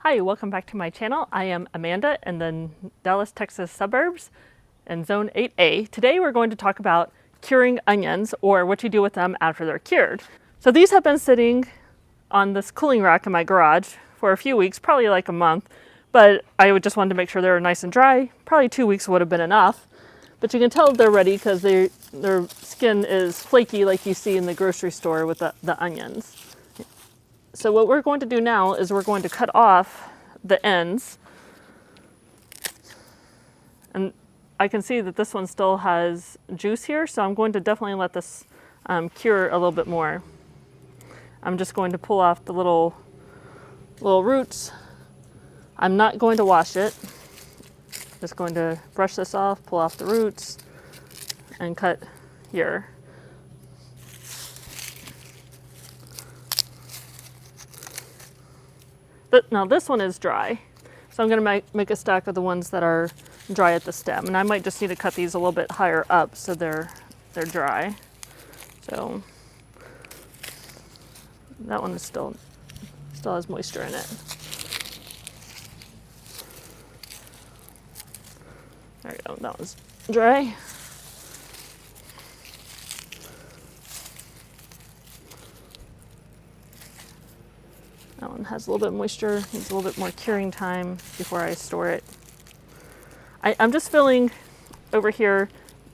Hi, welcome back to my channel. I am Amanda in the Dallas, Texas suburbs in Zone 8A. Today we're going to talk about curing onions, or what you do with them after they're cured. So these have been sitting on this cooling rack in my garage for a few weeks, probably like a month, but I just wanted to make sure they were nice and dry. Probably 2 weeks would have been enough, but you can tell they're ready because their skin is flaky like you see in the grocery store with the onions. So what we're going to do now is we're going to cut off the ends. And I can see that this one still has juice here, so I'm going to definitely let this cure a little bit more. I'm just going to pull off the little roots. I'm not going to wash it. Just going to brush this off, pull off the roots, and cut here. But now this one is dry, so I'm going to make a stack of the ones that are dry at the stem, and I might just need to cut these a little bit higher up so they're dry. So that one is still has moisture in it. There we go. That one's dry. That one has a little bit of moisture, needs a little bit more curing time before I store it. I'm just feeling over here,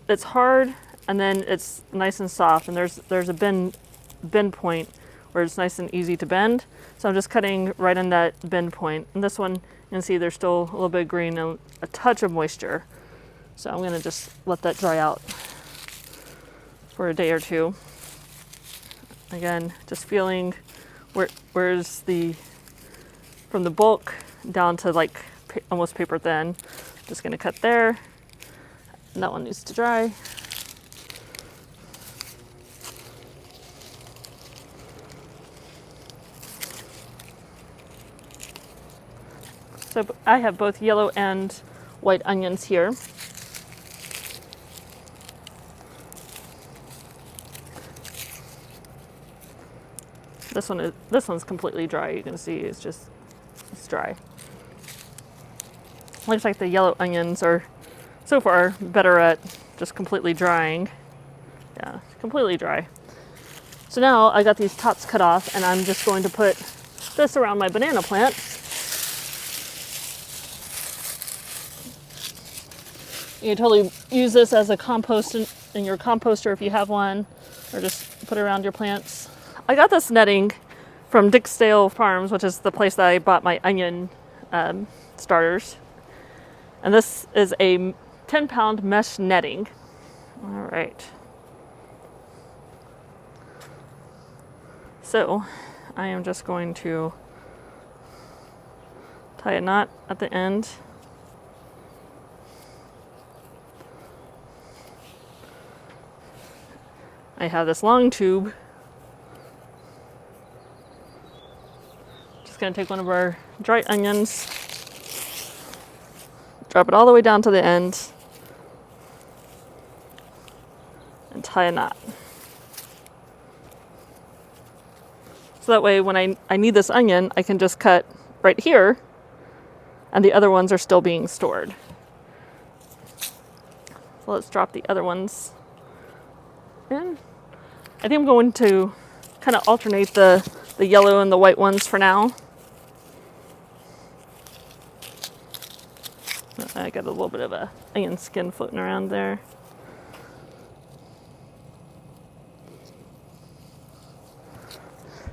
it's hard and then it's nice and soft, and there's a bend point where it's nice and easy to bend. So I'm just cutting right in that bend point. And this one, you can see there's still a little bit of green and a touch of moisture. So I'm gonna just let that dry out for a day or two. Again, just feeling where's from the bulk down to like almost paper thin. Just gonna cut there. And that one needs to dry. So I have both yellow and white onions here. This one's completely dry. You can see it's dry. Looks like the yellow onions are so far better at just completely drying. Yeah, completely dry. So now I got these tops cut off, and I'm just going to put this around my banana plant. You can totally use this as a compost in your composter if you have one, or just put it around your plants. I got this netting from Dicksdale Farms, which is the place that I bought my onion starters. And this is a 10-pound mesh netting. All right. So I am just going to tie a knot at the end. I have this long tube. Just gonna take one of our dry onions, drop it all the way down to the end, and tie a knot. So that way when I need this onion, I can just cut right here, and the other ones are still being stored. So let's drop the other ones in. I think I'm going to kind of alternate the yellow and the white ones for now. I got a little bit of a onion skin floating around there.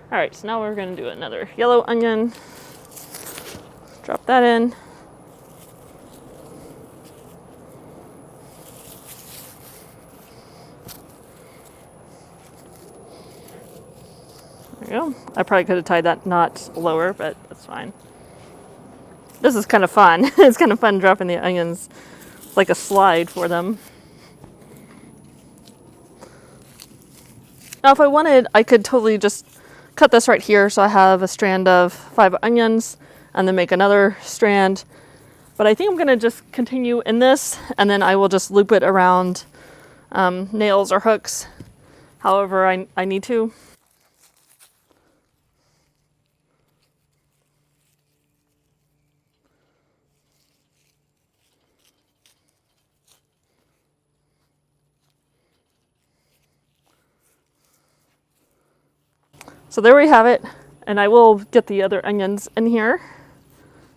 All right, so now we're going to do another yellow onion. Drop that in. There we go. I probably could have tied that knot lower, but that's fine. This is kind of fun. It's kind of fun dropping the onions. It's like a slide for them. Now if I wanted, I could totally just cut this right here, so I have a strand of 5 onions and then make another strand. But I think I'm gonna just continue in this, and then I will just loop it around nails or hooks, however I need to. So there we have it. And I will get the other onions in here.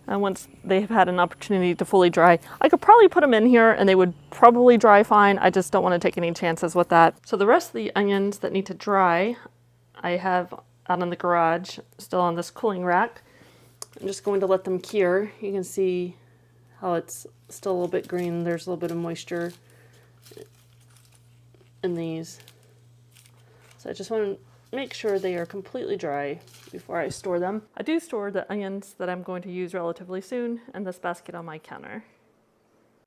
And once they've had an opportunity to fully dry, I could probably put them in here and they would probably dry fine. I just don't want to take any chances with that. So the rest of the onions that need to dry, I have out in the garage, still on this cooling rack. I'm just going to let them cure. You can see how it's still a little bit green. There's a little bit of moisture in these. So I just want to make sure they are completely dry before I store them. I do store the onions that I'm going to use relatively soon in this basket on my counter.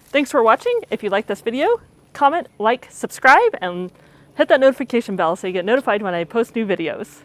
Thanks for watching. If you like this video, comment, like, subscribe, and hit that notification bell so you get notified when I post new videos.